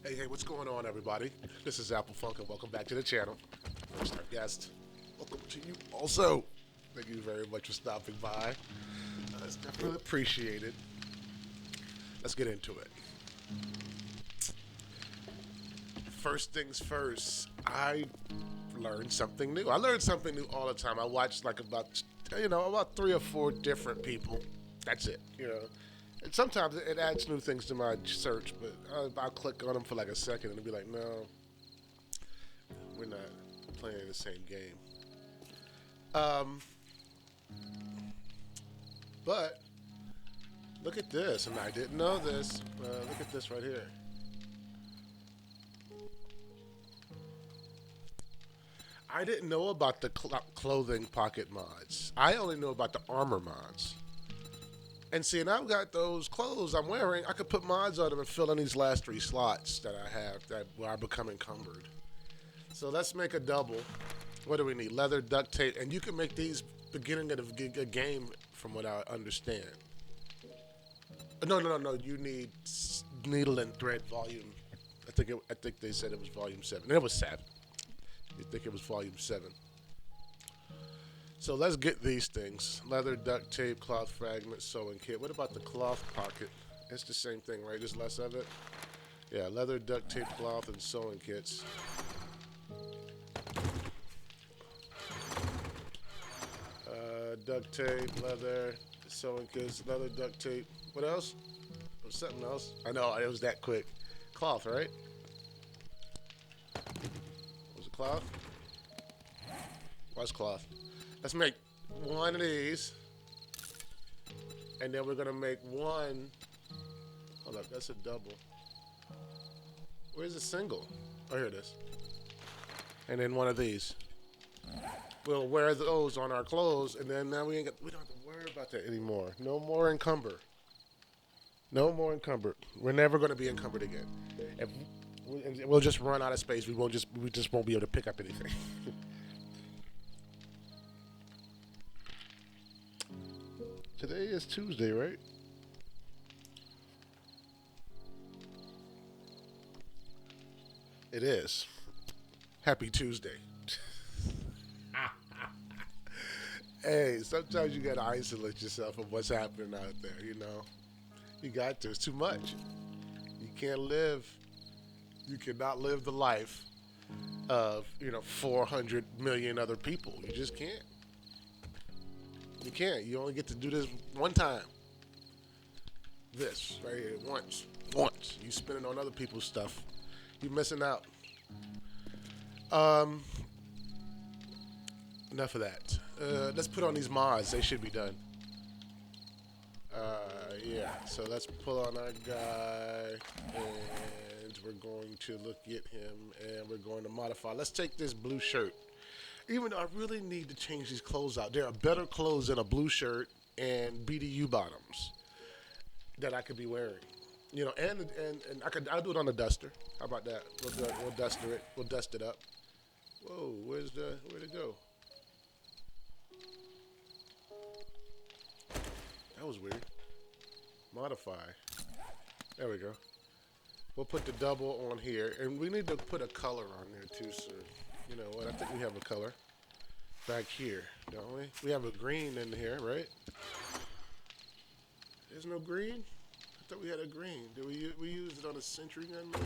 Hey, what's going on, everybody? This is AppleFUNk, and welcome back to the channel. First, our guest, welcome to you also. Thank you very much for stopping by. It's definitely appreciated. Let's get into it. First things first, I learned something new. I learn something new all the time. I watch like about 3 or 4 different people. That's it. And sometimes it adds new things to my search, but I'll click on them for like a second and it'll be like, no, we're not playing the same game. Um, but look at this, and I didn't know this. Look at this right here. I didn't know about the clothing pocket mods. I only know about the armor mods. And see, and I've got those clothes I'm wearing. I could put mods on them and fill in these last 3 slots that I have where I become encumbered. So let's make a double. What do we need? Leather, duct tape, and you can make these beginning of a game, from what I understand. No. You need needle and thread volume. I think they said it was volume 7. It was 7. You think it was volume 7. So let's get these things. Leather, duct tape, cloth fragment, sewing kit. What about the cloth pocket? It's the same thing, right? Just less of it? Yeah, leather, duct tape, cloth, and sewing kits. Duct tape, leather, sewing kits, leather, duct tape. What else? There was something else. I know, it was that quick. Cloth, right? Was it cloth? What's cloth? Let's make one of these. And then we're going to make one. Hold up, that's a double. Where's the single? Oh, here it is. And then one of these. We'll wear those on our clothes, and then now we don't have to worry about that anymore. No more encumber. No more encumbered. We're never going to be encumbered again. We'll just run out of space. We just won't be able to pick up anything. Today is Tuesday, right? It is. Happy Tuesday. Hey, sometimes you gotta isolate yourself from what's happening out there. You got to. It's too much. You can't live. You cannot live the life of 400 million other people. You just can't. You can't. You only get to do this one time. This right here, once. Once. You spend it on other people's stuff. You're missing out. Um, Enough of that. Let's put on these mods. They should be done. Yeah. So let's pull on our guy, and we're going to look at him, and we're going to modify. Let's take this blue shirt. Even though I really need to change these clothes out. There are better clothes than a blue shirt and BDU bottoms that I could be wearing. And I'll do it on a duster. How about that? We'll duster it. We'll dust it up. Whoa, where'd it go? That was weird. Modify. There we go. We'll put the double on here, and we need to put a color on there too, sir. You know what? I think we have a color back here, don't we? We have a green in here, right? There's no green? I thought we had a green. Did we use it on a sentry gun, maybe?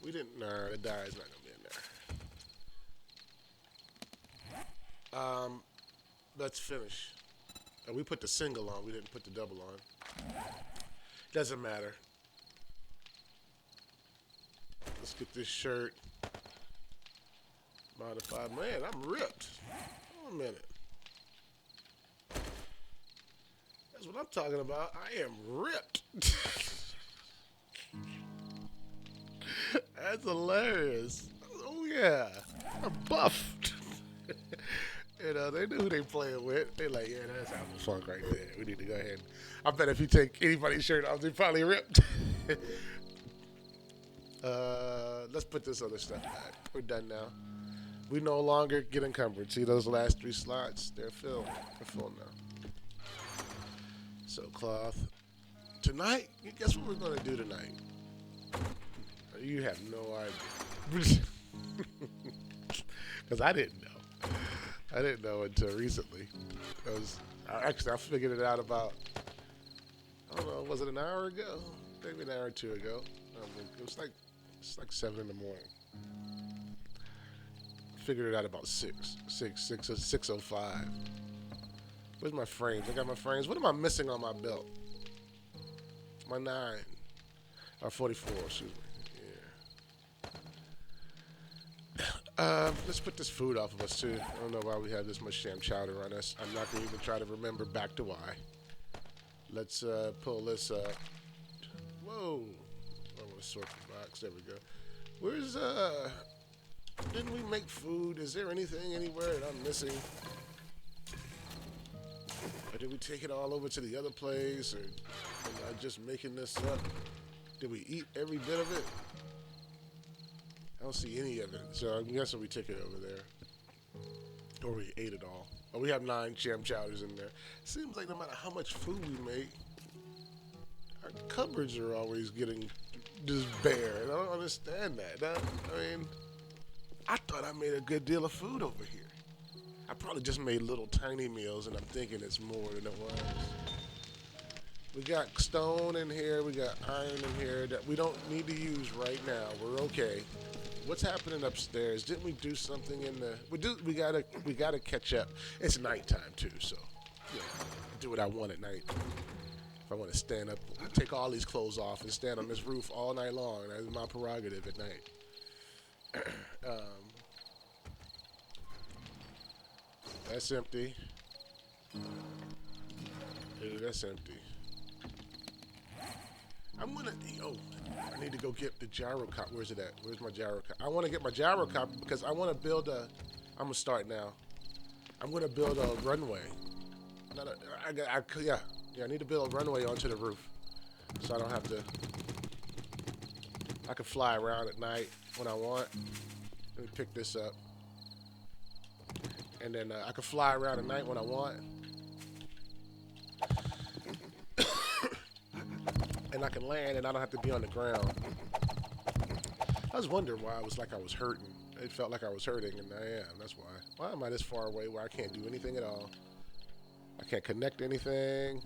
We didn't. Nah, the dye's not gonna be in there. Let's finish. We put the single on. We didn't put the double on. Doesn't matter. Let's get this shirt modified. Man, I'm ripped. Hold on a minute. That's what I'm talking about. I am ripped. That's hilarious. Oh, yeah. I'm buffed. They knew who they playing with. They like, yeah, that's AppleFUNk right there. We need to go ahead. I bet if you take anybody's shirt off, they probably ripped. Let's put this other stuff back. We're done now. We no longer get encumbered. See those last 3 slots? They're filled. They're full now. So cloth. Tonight, guess what we're going to do tonight? You have no idea. Because I didn't know. I didn't know until recently. I figured it out about, I don't know, was it an hour ago? Maybe an hour or two ago. It's like 7 in the morning. Figured it out about 6:05. Where's my frames? I got my frames. What am I missing on my belt? My 9 or 44. Excuse me. Yeah. Let's put this food off of us too. I don't know why we have this much sham chowder on us. I'm not gonna even try to remember back to why. Let's pull this up. Whoa! I want to sort the box. There we go. Where's Didn't we make food? Is there anything anywhere that I'm missing? Or did we take it all over to the other place? Or am I just making this up? Did we eat every bit of it? I don't see any of it. So I'm guessing we took it over there. Or we ate it all. Oh, we have 9 sham chowders in there. Seems like no matter how much food we make, our cupboards are always getting just bare. And I don't understand that. I mean, I thought I made a good deal of food over here. I probably just made little tiny meals, and I'm thinking it's more than it was. We got stone in here. We got iron in here that we don't need to use right now. We're okay. What's happening upstairs? Didn't we do something in the? We gotta catch up. It's nighttime too, so yeah, do what I want at night. If I want to stand up, take all these clothes off and stand on this roof all night long, that's my prerogative at night. That's empty. That's empty. I'm gonna. I need to go get the gyrocopter. Where's it at? Where's my gyrocopter? I want to get my gyrocopter because I want to build a. I'm gonna start now. I'm gonna build a runway. I need to build a runway onto the roof, so I don't have to. I can fly around at night when I want. Let me pick this up, and then I can fly around at night when I want. And I can land and I don't have to be on the ground. I was wondering why I was hurting. It felt like I was hurting, and I am. That's why. Why am I this far away where I can't do anything at all? I can't connect anything.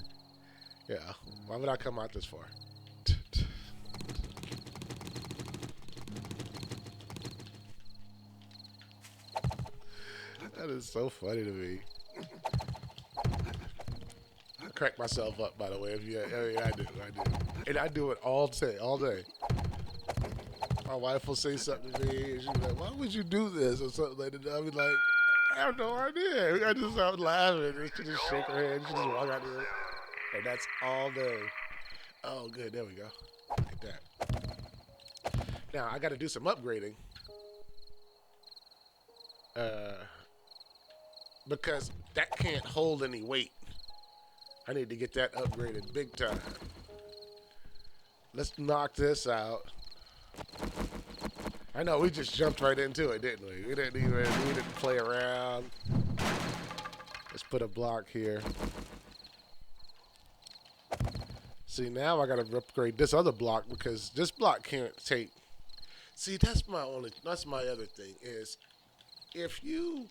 Yeah. Why would I come out this far? That is so funny to me. I crack myself up, by the way. I do. And I do it all day. My wife will say something to me, and she's like, "Why would you do this?" or something like that. I'll be like, "I have no idea." I just start laughing, and she just shake her head, and she just walk out there, and that's all day. Oh, good. There we go. Look at that. Now I got to do some upgrading, because that can't hold any weight. I need to get that upgraded big time. Let's knock this out. I know we just jumped right into it, didn't we? We didn't play around. Let's put a block here. See, now I gotta upgrade this other block because this block can't take. See, that's my other thing is if you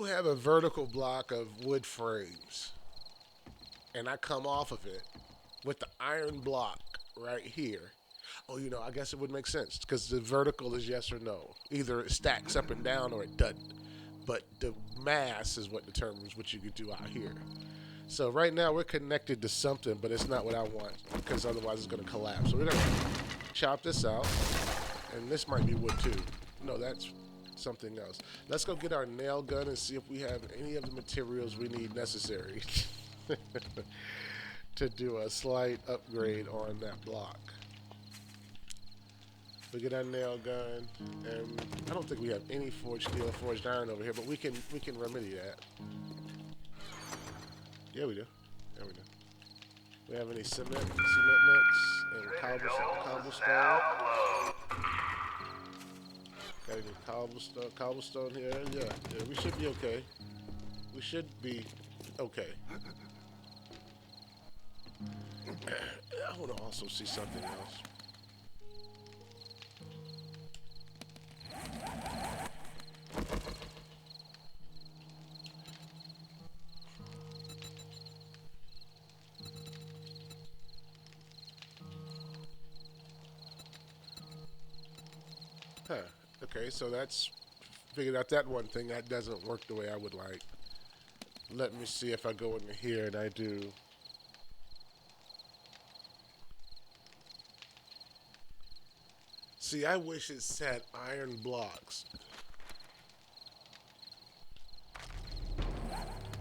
have a vertical block of wood frames and I come off of it with the iron block right here, I guess it would make sense because the vertical is yes or no. Either it stacks up and down or it doesn't. But the mass is what determines what you could do out here. So right now we're connected to something, but it's not what I want because otherwise it's going to collapse. So we're going to chop this out, and this might be wood too. No, that's something else. Let's go get our nail gun and see if we have any of the materials we need necessary to do a slight upgrade on that block. We get our nail gun, and I don't think we have any forged steel, forged iron over here, but we can remedy that. Yeah, we do. Yeah, we do. We have any cement mix and cobblestone. Got any cobblestone here? Yeah, we should be okay. We should be okay. I want to also see something else. Huh. Okay, so that's figured out that one thing that doesn't work the way I would like. Let me see if I go into here and I do. See, I wish it said iron blocks.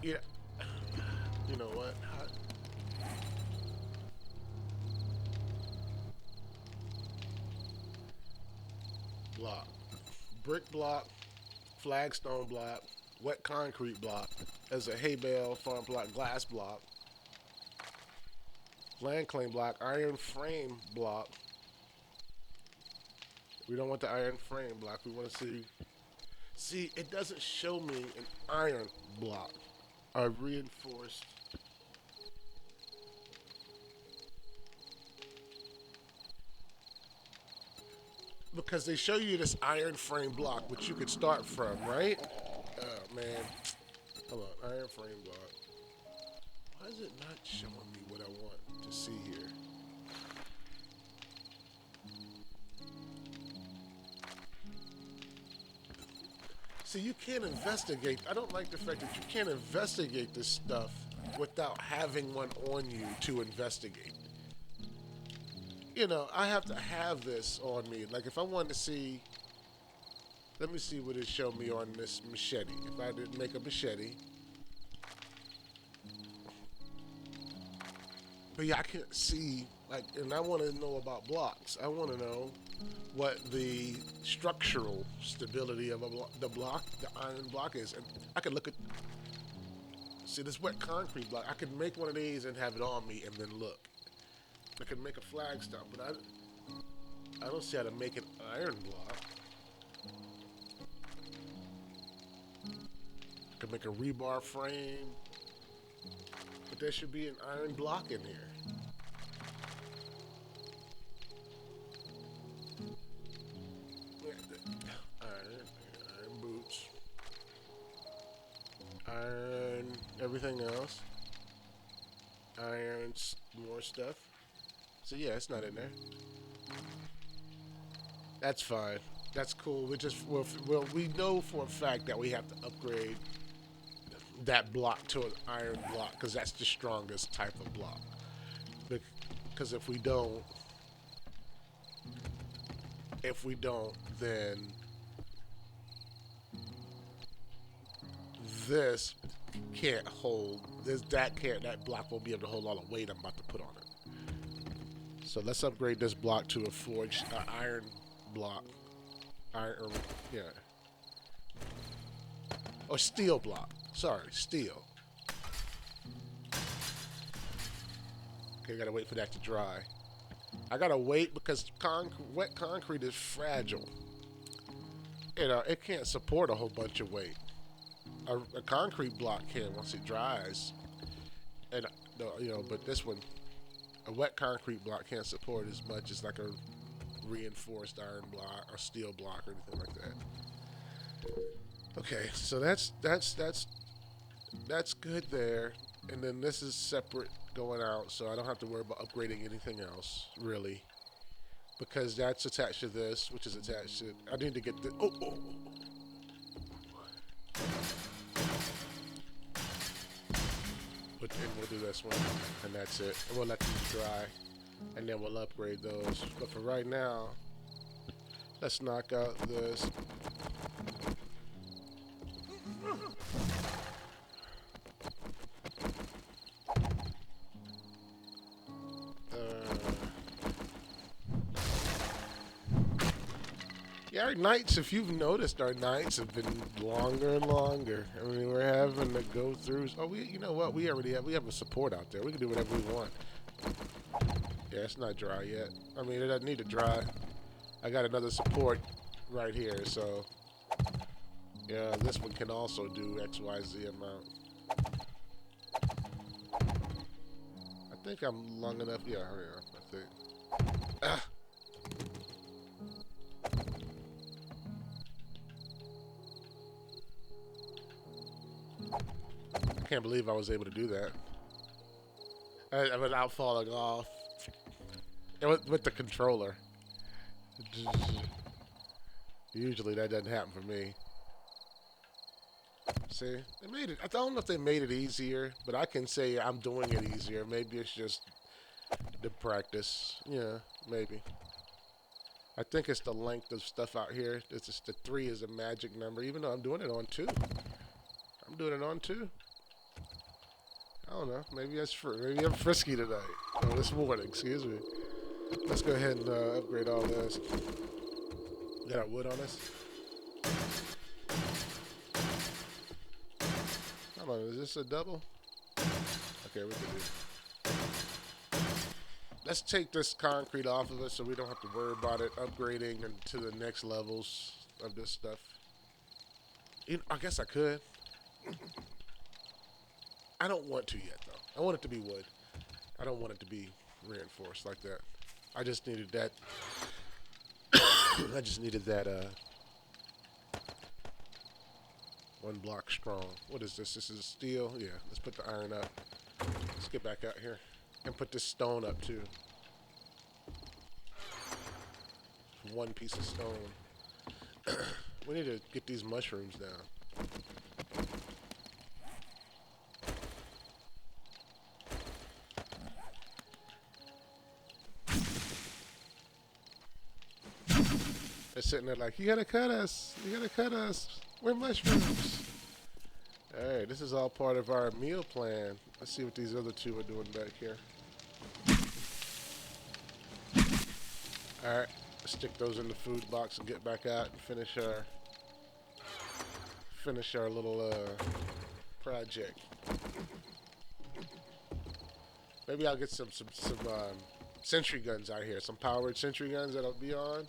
Yeah. You know what? Block. Brick block, flagstone block, wet concrete block. As a hay bale, farm block, glass block, land claim block, iron frame block. We don't want the iron frame block. We want to see. See, it doesn't show me an iron block. A reinforced. Because they show you this iron frame block, which you could start from, right? Oh, man. Hold on. Iron frame block. Why is it not showing me what I want to see here? See, you can't investigate. I don't like the fact that you can't investigate this stuff without having one on you to investigate. You know, I have to have this on me. Like, if I wanted to see, let me see what it showed me on this machete. If I didn't make a machete. But yeah, I can't see, like, and I want to know about blocks. I want to know what the structural stability of the block, the iron block is. And I could look at, see this wet concrete block. I could make one of these and have it on me and then look. I could make a flagstone, but I don't see how to make an iron block. I could make a rebar frame, but there should be an iron block in here. Iron boots, iron everything else, iron more stuff. So yeah, it's not in there. That's fine. That's cool. We know for a fact that we have to upgrade that block to an iron block because that's the strongest type of block. Because if we don't, then this can't hold. That block won't be able to hold all the weight I'm about to put on it. So let's upgrade this block to a forged iron block. Iron, yeah. Or steel block. Sorry, steel. Okay, gotta wait for that to dry. I gotta wait because wet concrete is fragile. You know, it can't support a whole bunch of weight. A concrete block can once it dries. And you know, but this one, a wet concrete block can't support as much as like a reinforced iron block or steel block or anything like that. Okay, so that's good there. And then this is separate going out, so I don't have to worry about upgrading anything else, really. Because that's attached to this, which is attached to... I need to get the... Oh. But then we'll do this one, and that's it. And we'll let these dry, and then we'll upgrade those. But for right now, let's knock out this. Yeah, our nights, if you've noticed, our nights have been longer and longer. I mean, we're having to go through. Oh, you know what? We have a support out there. We can do whatever we want. Yeah, it's not dry yet. I mean, it doesn't need to dry. I got another support right here, so yeah, this one can also do XYZ amount. I think I'm long enough. Yeah, hurry up. I think. Ah, I can't believe I was able to do that. Without falling off. With the controller. Usually that doesn't happen for me. See, they made it. I don't know if they made it easier, but I can say I'm doing it easier. Maybe it's just the practice. Yeah, maybe. I think it's the length of stuff out here. It's just the 3 is a magic number, even though I'm doing it on 2. I'm doing it on 2. I don't know. Maybe maybe I'm frisky tonight. Oh, this morning. Excuse me. Let's go ahead and upgrade all this. Got our wood on us. Come on, is this a double? Okay, we can do. Let's take this concrete off of it so we don't have to worry about it upgrading into the next levels of this stuff. I guess I could. I don't want to yet, though. I want it to be wood. I don't want it to be reinforced like that. I just needed that. I just needed that 1 block strong. What is this? This is steel? Yeah, let's put the iron up. Let's get back out here. And put this stone up, too. 1 piece of stone. We need to get these mushrooms down. They're sitting there like, you gotta cut us. You gotta cut us. We're mushrooms. Alright, this is all part of our meal plan. Let's see what these other 2 are doing back here. Alright, let's stick those in the food box and get back out and finish our little project. Maybe I'll get some sentry guns out here. Some powered sentry guns that'll be on.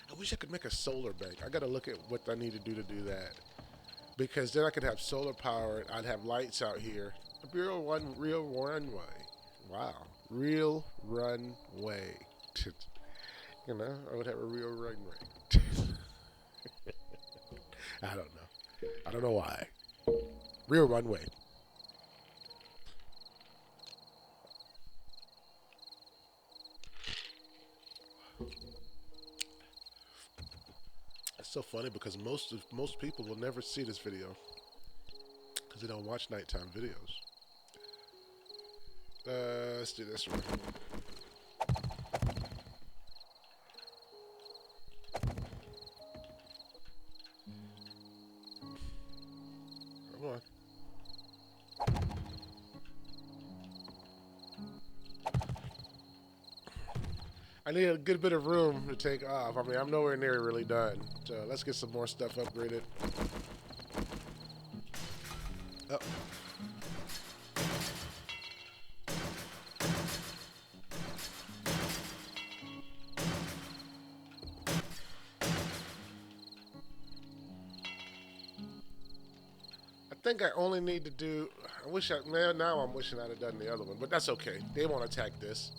I wish I could make a solar bank. I gotta look at what I need to do that. Because then I could have solar power. I'd have lights out here. A real runway. Wow. Real runway. You know, I would have a real runway. I don't know. I don't know why. Real runway. It's so funny because most people will never see this video because they don't watch nighttime videos. Let's do this one. Come on. I need a good bit of room to take off. I mean, I'm nowhere near really done. So let's get some more stuff upgraded. Oh. I think I only need to do... now I'm wishing I'd have done the other one, but that's okay. They won't attack this.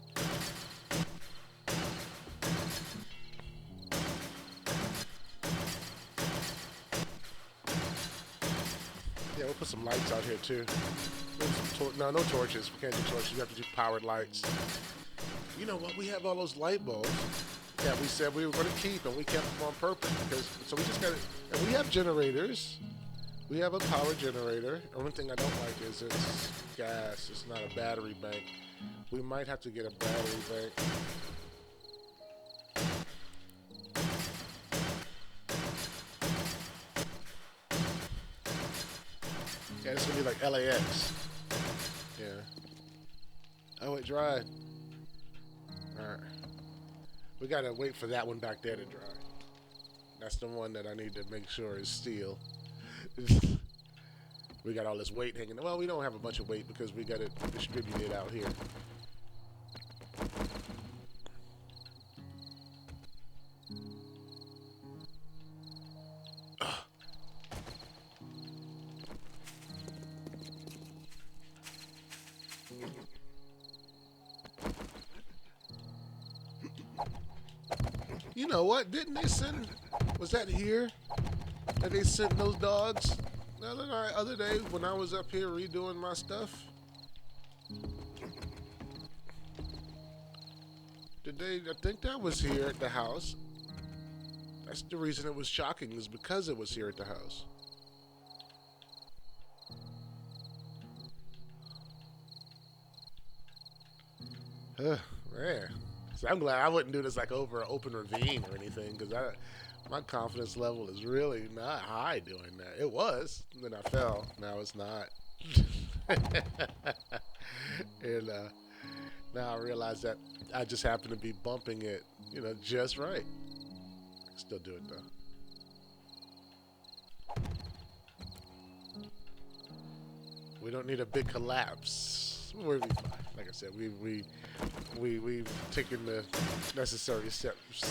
Yeah, we'll put some lights out here too. No torches. We can't do torches. We have to do powered lights. You know what? We have all those light bulbs that we said we were going to keep, and we kept them on purpose so we just got to. And we have generators. We have a power generator. The only thing I don't like is it's gas. It's not a battery bank. We might have to get a battery bank. Yeah, it's gonna be like LAX. Yeah. Oh, it dried. Alright. We gotta wait for that one back there to dry. That's the one that I need to make sure is steel. We got all this weight hanging. Well, we don't have a bunch of weight because we got it distributed out here. You know what? Didn't they send? Was that here that they sent those dogs the other day when I was up here redoing my stuff? Did they? I think that was here at the house. That's the reason it was shocking, is because it was here at the house. Man. So I'm glad I wouldn't do this like over an open ravine or anything, because my confidence level is really not high doing that. It was, then I fell. Now it's not. And now I realize that I just happen to be bumping it, just right. I can still do it though. We don't need a big collapse. We'll be fine. Like I said, we've taken the necessary steps.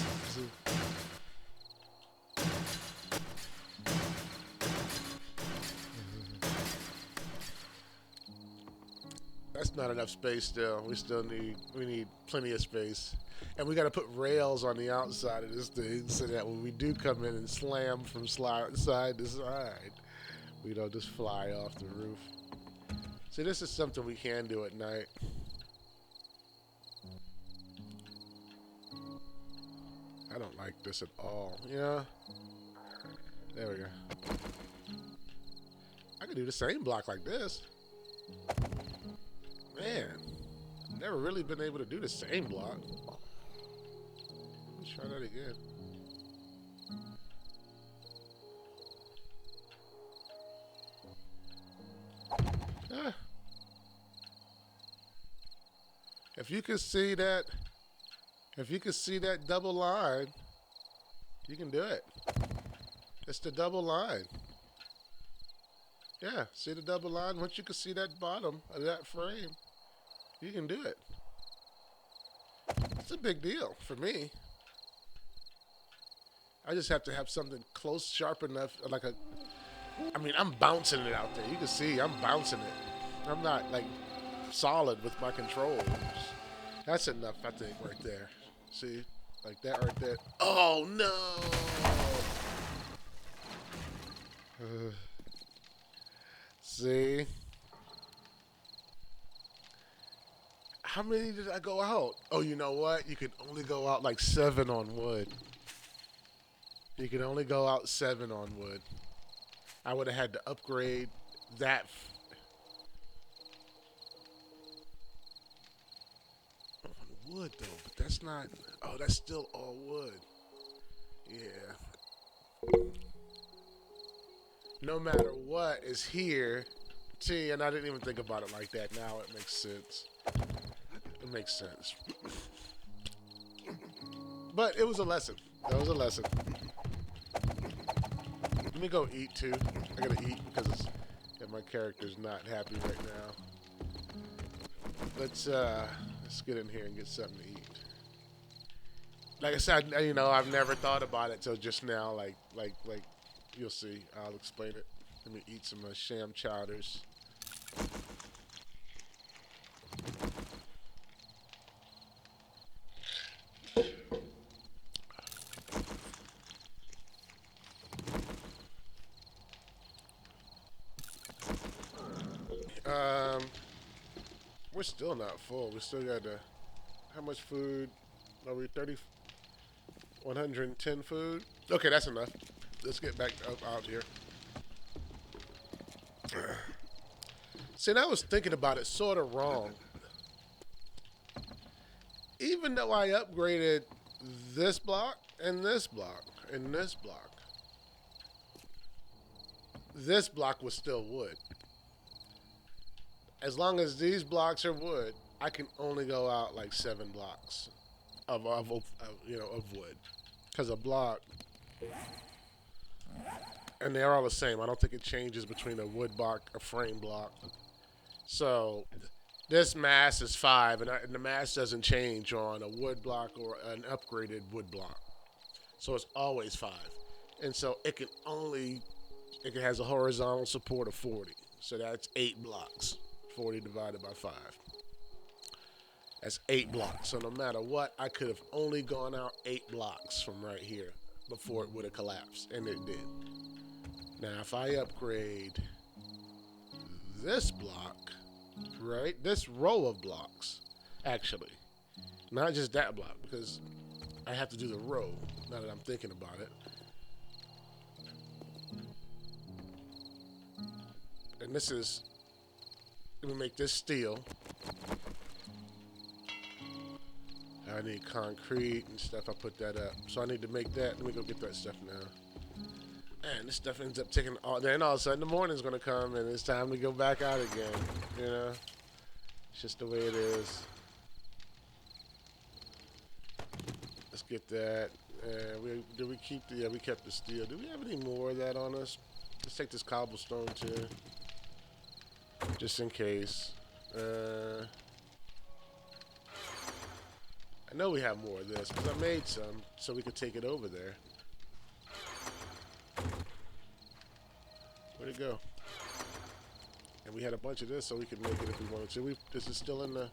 That's not enough space still. We need plenty of space. And we got to put rails on the outside of this thing so that when we do come in and slam from side to side, we don't just fly off the roof. See, this is something we can do at night. I don't like this at all. Yeah. There we go. I could do the same block like this. Man, I've never really been able to do the same block. Let's try that again. Ah. If you can see that double line, you can do it. It's the double line. Yeah, see the double line? Once you can see that bottom of that frame, you can do it. It's a big deal for me. I just have to have something close, sharp enough, I'm bouncing it out there. You can see I'm bouncing it. I'm not like solid with my controls. That's enough, I think, right there. See? Like that right there. Oh, no! See? How many did I go out? Oh, you know what? You can only go out like 7 on wood. You can only go out 7 on wood. I would have had to upgrade that. On wood, though, but that's not. Oh, that's still all wood. Yeah. No matter what is here. See, and I didn't even think about it like that. Now it makes sense. It makes sense. But it was a lesson. That was a lesson. Let me go eat too. I gotta eat because my character's not happy right now. Let's get in here and get something to eat. Like I said, I've never thought about it till just now. Like you'll see. I'll explain it. Let me eat some sham chowders. We're still not full. We still got how much food? Are we 110 food? Okay, that's enough. Let's get back out here. See, and I was thinking about it sort of wrong. Even though I upgraded this block and this block and this block was still wood. As long as these blocks are wood, I can only go out like 7 blocks of wood. Because a block, and they're all the same. I don't think it changes between a wood block, a frame block. So this mass is 5, and the mass doesn't change on a wood block or an upgraded wood block. So it's always 5. And so it has a horizontal support of 40. So that's 8 blocks. 40 divided by 5. That's 8 blocks. So no matter what, I could have only gone out 8 blocks from right here before it would have collapsed, and it did. Now, if I upgrade this block, right, this row of blocks, actually, not just that block, because I have to do the row now that I'm thinking about it. And this is, let me make this steel. I need concrete and stuff. I put that up. So I need to make that. Let me go get that stuff now. Man, this stuff ends up taking all. Then all of a sudden the morning's gonna come and it's time to go back out again. You know, it's just the way it is. Let's get that. Did we keep the? Yeah, we kept the steel. Do we have any more of that on us? Let's take this cobblestone too, just in case. I know we have more of this because I made some so we could take it over there. Where'd it go? And we had a bunch of this so we could make it if we wanted to. This is still in the...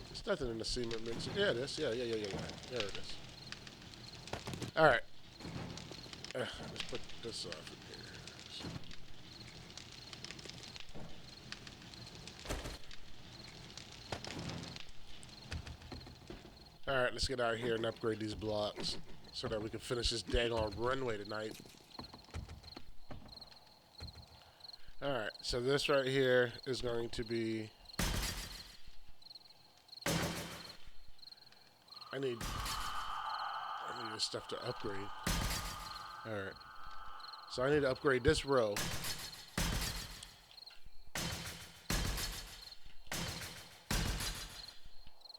There's nothing in the cement mixer. Yeah, it is. Yeah. There it is. Alright. Let's put this off in here. Alright, let's get out of here and upgrade these blocks so that we can finish this daggone runway tonight. Alright, so this right here is going to be... I need this stuff to upgrade. Alright. So I need to upgrade this row.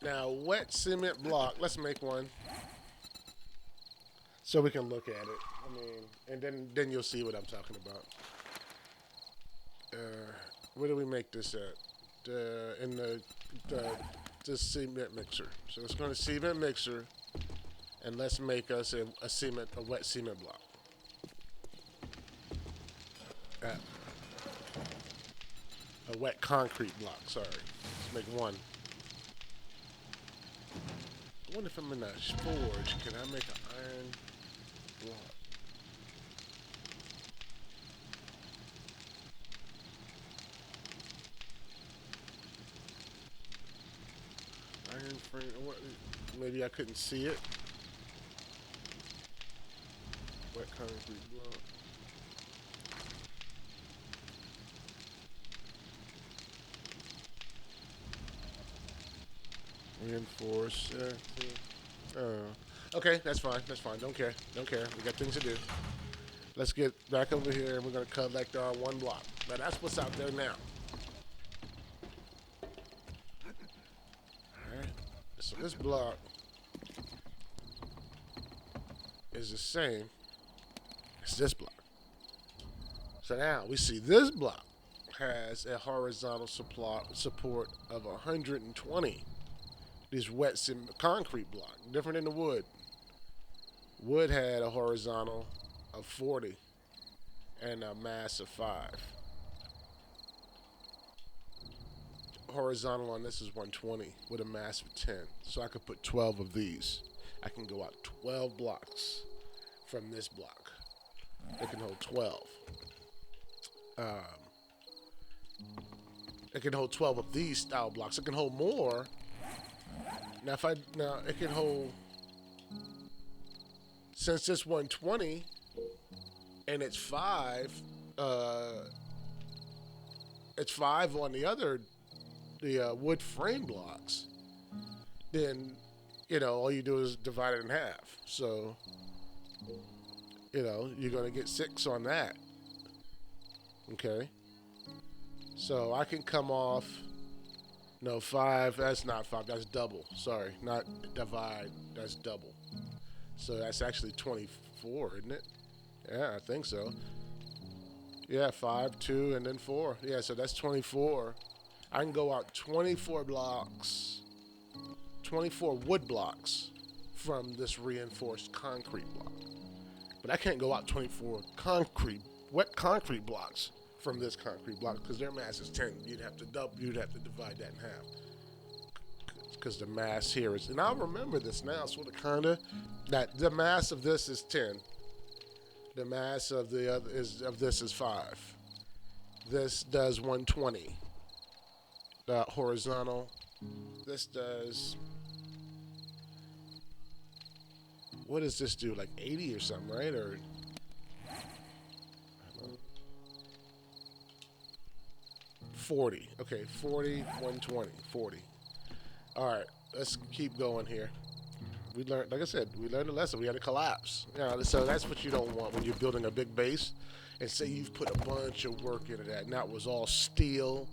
Now, wet cement block. Let's make one so we can look at it. I mean, and then you'll see what I'm talking about. Where do we make this at? In the cement mixer. So let's go to cement mixer, and let's make us a wet cement block. A wet concrete block. Sorry. Let's make one. I wonder if I'm in a forge, can I make an iron block? Iron frame, maybe I couldn't see it. Wet concrete block. Reinforce. Okay, that's fine. That's fine. Don't care. Don't care. We got things to do. Let's get back over here and we're going to collect our one block. Now that's what's out there now. Alright. So this block is the same as this block. So now we see this block has a horizontal support of 120. This wet concrete block, different than the wood. Wood had a horizontal of 40 and a mass of 5. Horizontal on this is 120 with a mass of 10. So I could put 12 of these. I can go out 12 blocks from this block. It can hold 12. It can hold 12 of these style blocks. It can hold more. Now it can hold, since it's 120 and it's 5 on the wood frame blocks, then all you do is divide it in half. So you're gonna get 6 on that. Okay, so I can come off. No, 5, that's not 5, that's double. Sorry, not divide, that's double. So that's actually 24, isn't it? Yeah, I think so. Yeah, 5, 2, and then 4. Yeah, so that's 24. I can go out 24 blocks, 24 wood blocks from this reinforced concrete block. But I can't go out 24 wet concrete blocks from this concrete block because their mass is 10. You'd have to divide that in half because the mass here is, and I'll remember this now, sort of kinda, that the mass of this is 10. The mass of the other of this is 5. This does 120. The horizontal. This does. What does this do? Like 80 or something, right? Or 40. Okay, 40, 120, 40. All right, let's keep going here. We learned, like I said, we learned a lesson. We had a collapse. So that's what you don't want when you're building a big base. And say you've put a bunch of work into that, and that was all steel,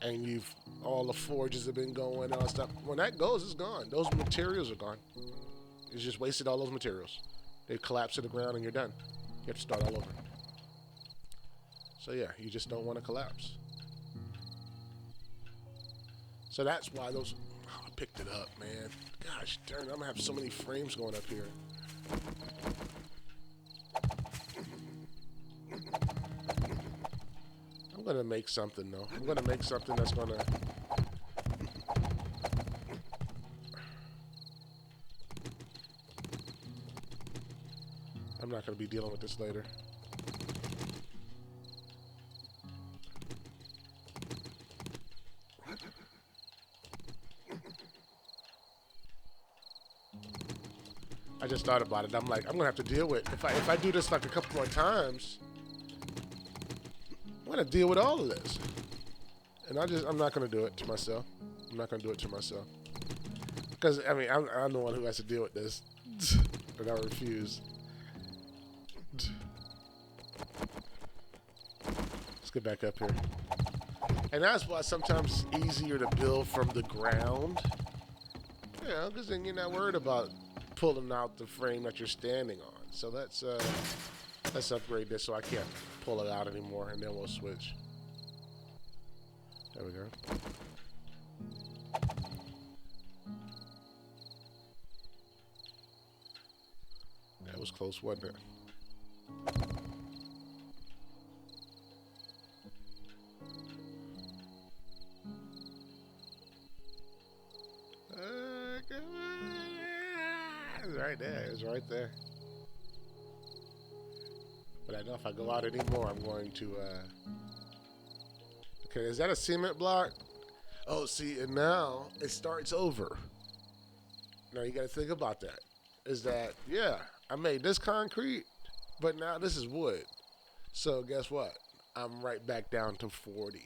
and all the forges have been going and all that stuff. When that goes, it's gone. Those materials are gone. You just wasted all those materials. They collapse to the ground, and you're done. You have to start all over. So yeah, you just don't want to collapse. So that's why those. Oh, I picked it up, man. Gosh darn, I'm gonna have so many frames going up here. I'm gonna make something though. I'm gonna make something that's gonna. I'm not gonna be dealing with this later. I just thought about it. I'm like, I'm gonna have to deal with if I do this like a couple more times. I'm gonna deal with all of this, and I'm not gonna do it to myself. I'm not gonna do it to myself because I mean I'm the one who has to deal with this, and I refuse. Let's get back up here, and that's why sometimes it's easier to build from the ground. You know, because then you're not worried about pulling out the frame that you're standing on. So let's upgrade this so I can't pull it out anymore, and then we'll switch. There we go. That was close, wasn't it? It's right there. It's right there. But I know if I go out anymore, I'm going to. Okay, is that a cement block? Oh, see, and now it starts over. Now you got to think about that. Is that, yeah, I made this concrete, but now this is wood. So guess what? I'm right back down to 40.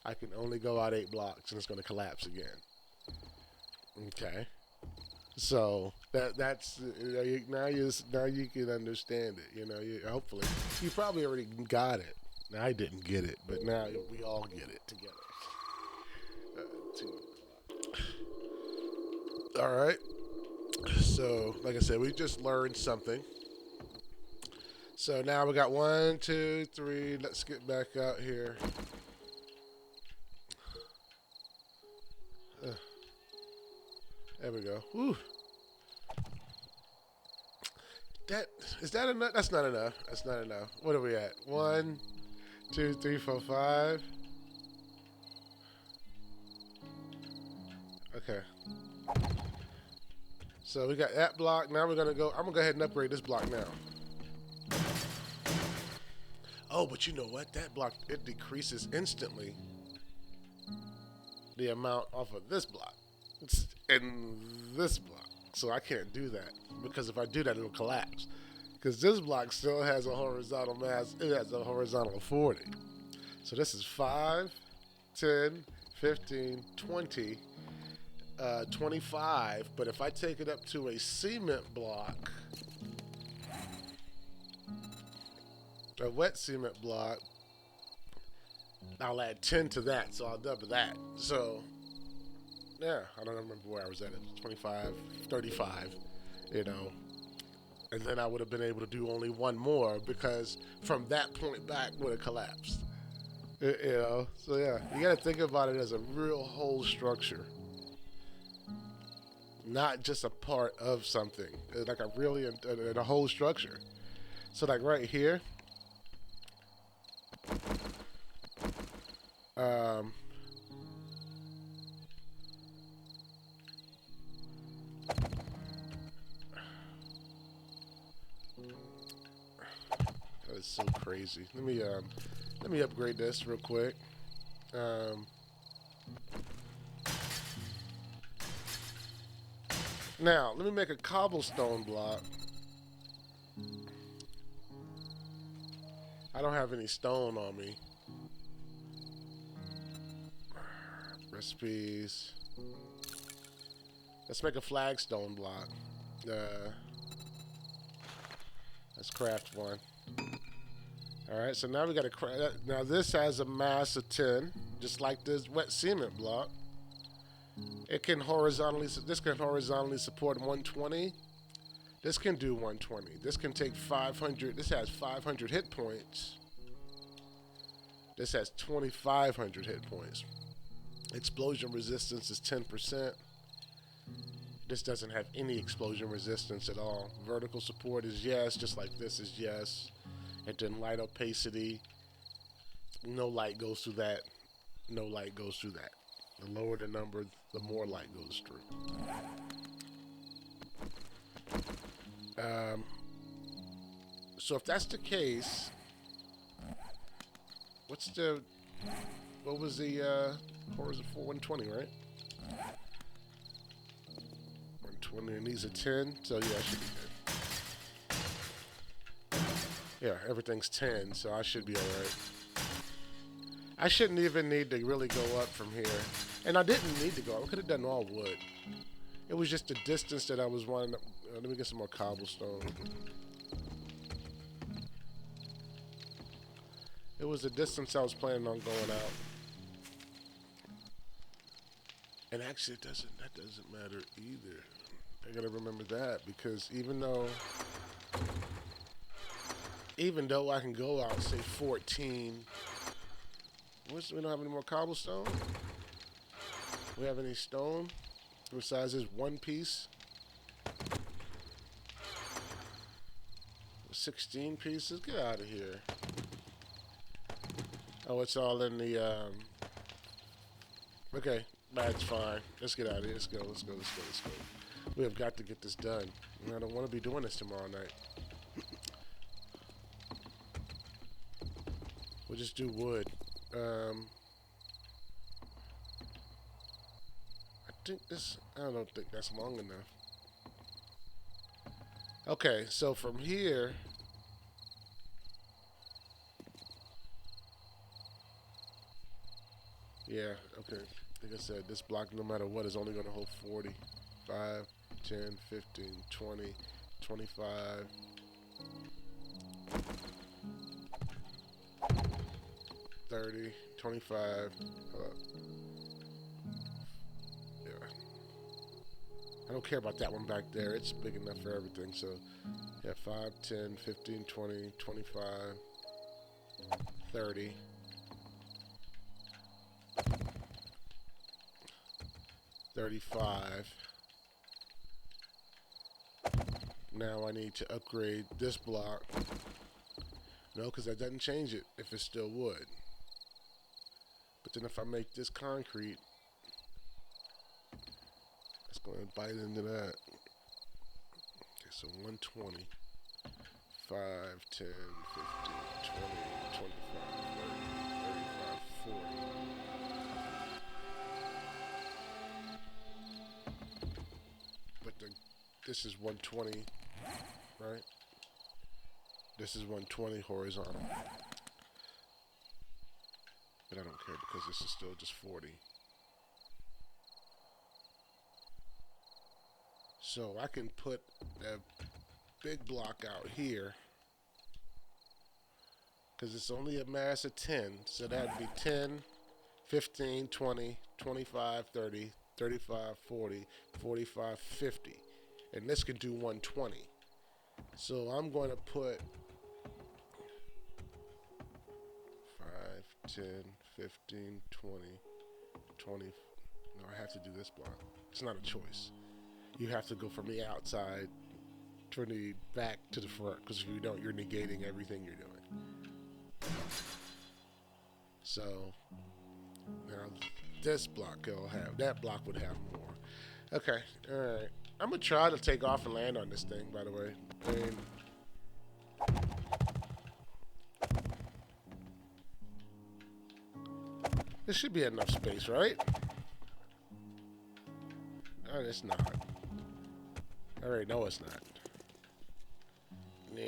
I can only go out 8 blocks, and it's going to collapse again. Okay. So that's now you can understand it. You know, hopefully you probably already got it. Now, I didn't get it, but now we all get it together. All right. So, like I said, we just learned something. So now we got 1, 2, 3. Let's get back out here. There we go. Woo. Is that enough? That's not enough. That's not enough. What are we at? 1, 2, 3, 4, 5. Okay. So we got that block. Now we're gonna go. I'm gonna go ahead and upgrade this block now. Oh, but you know what? That block, it decreases instantly the amount off of this block. And this block. So I can't do that because if I do that, it'll collapse. Because this block still has a horizontal mass. It has a horizontal of 40. So this is 5, 10, 15, 20, 25. But if I take it up to a cement block, a wet cement block, I'll add 10 to that. So I'll double that. So yeah, I don't remember where I was at. It was 25, 35, you know. And then I would have been able to do only one more because from that point back would have collapsed. You know, so yeah, you got to think about it as a real whole structure. Not just a part of something, like a really a whole structure. So like right here, Um, that is so crazy. Let me upgrade this real quick. Um, Now, let me make a cobblestone block. I don't have any stone on me. Recipes. Let's make a flagstone block. Let's craft one. Alright, so now we gotta craft. Now this has a mass of 10, just like this wet cement block. It can horizontally, this can horizontally support 120. This can do 120. This can take 500. This has 500 hit points. This has 2,500 hit points. Explosion resistance is 10%. This doesn't have any explosion resistance at all. Vertical support is yes, just like this is yes. And then light opacity, no light goes through that. No light goes through that. The lower the number, the more light goes through. So if that's the case, what was the, what was it for? 120, right? 120, and these are 10, so yeah, I should be good. Yeah, everything's 10, so I should be alright. I shouldn't even need to really go up from here. And I didn't need to go up. I could have done all wood. It was just the distance that I was wanting. Let me get some more cobblestone. It was the distance I was planning on going out. And actually, that doesn't matter either. I gotta remember that, because even though I can go out, say 14. We don't have any more cobblestone. We have any stone besides this one piece? 16 pieces? Get out of here. Oh, it's all in the, okay, that's fine. Let's get out of here. Let's go. We have got to get this done. I don't want to be doing this tomorrow night. We'll just do wood. I don't think that's long enough. Okay, so from here, yeah, okay. Like I said, this block, no matter what, is only going to hold 40. 5, 10, 15, 20, 25. 30, 25. Yeah. I don't care about that one back there. It's big enough for everything. So, yeah, 5, 10, 15, 20, 25, 30. 35. Now I need to upgrade this block. No, because that doesn't change it if it's still wood. But then if I make this concrete, it's going to bite into that. Okay, so 120. 5, 10, 15, 20, 25, 30, 35, 40. But this is 120, right? This is 120 horizontal. But I don't care because this is still just 40. So I can put a big block out here because it's only a mass of 10. So that'd be 10, 15, 20, 25, 30, 35, 40, 45, 50. And this can do 120. So I'm going to put 5, 10, 15, 20, 20. No, I have to do this block. It's not a choice. You have to go from the outside to the back to the front, because if you don't, you're negating everything you're doing. So this block will have. That block would have more. Okay, all right. I'm gonna try to take off and land on this thing. By the way, I mean, there should be enough space, right? Oh, it's not. I already know it's not. Yeah.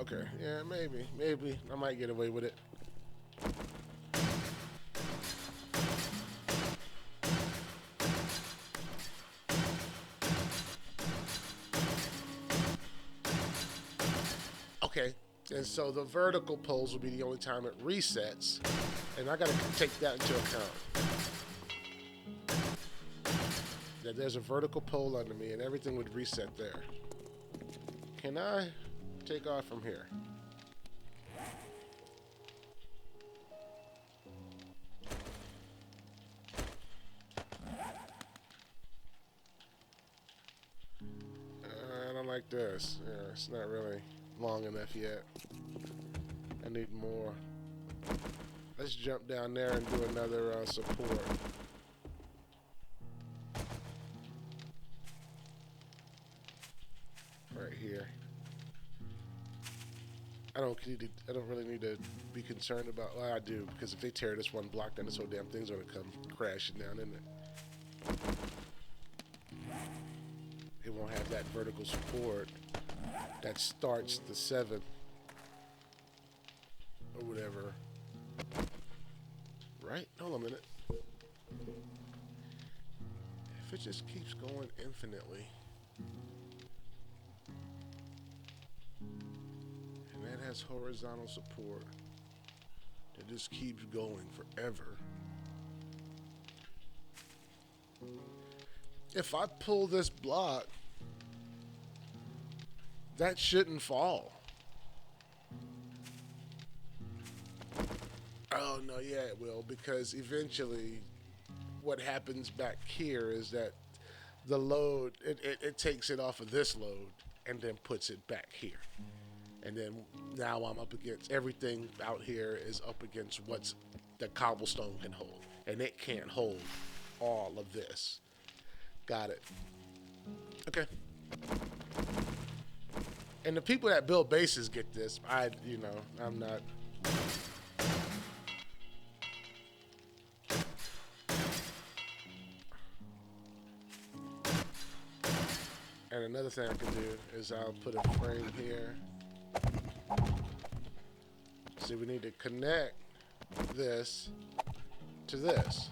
Okay. Yeah, maybe. Maybe I might get away with it. Okay. And so the vertical poles will be the only time it resets, and I gotta take that into account. That there's a vertical pole under me, and everything would reset there. Can I take off from here? I don't like this. Yeah, it's not really long enough yet. I need more. Let's jump down there and do another support. Right here. I don't really need to be concerned about. Well, I do, because if they tear this one block down, this whole damn thing's gonna come crashing down, isn't it? It won't have that vertical support that starts the 7 or whatever. Right? Hold on a minute. If it just keeps going infinitely, and that has horizontal support that just keeps going forever. If I pull this block, that shouldn't fall. Oh, no, yeah, it will, because eventually what happens back here is that the load, it takes it off of this load and then puts it back here. And then now I'm up against, everything out here is up against what's the cobblestone can hold. And it can't hold all of this. Got it. Okay. And the people that build bases get this. I'm not. And another thing I can do is I'll put a frame here. See, we need to connect this to this.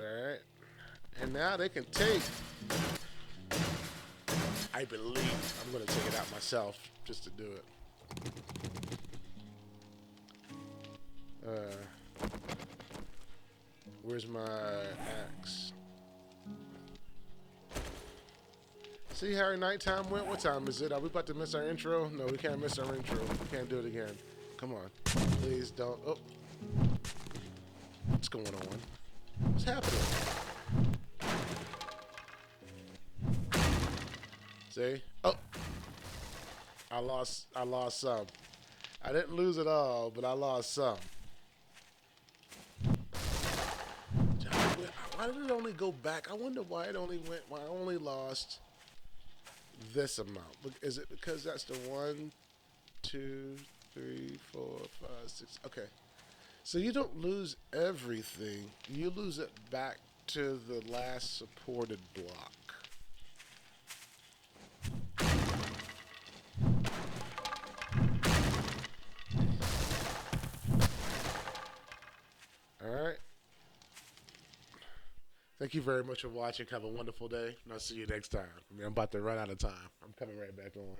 Alright. And now they can take, I believe, I'm going to take it out myself just to do it. Where's my axe? See how our nighttime went? What time is it? Are we about to miss our intro? No, we can't miss our intro. We can't do it again. Come on. Please don't. Oh. What's going on? What's happening? See? Oh. I lost some. I didn't lose it all, but I lost some. Why did it only go back? I wonder why it only went, why I only lost this amount. Is it because that's the 1, 2, 3, 4, 5, 6? Okay. So you don't lose everything. You lose it back to the last supported block. Alright. Thank you very much for watching. Have a wonderful day, and I'll see you next time. I'm about to run out of time. I'm coming right back on.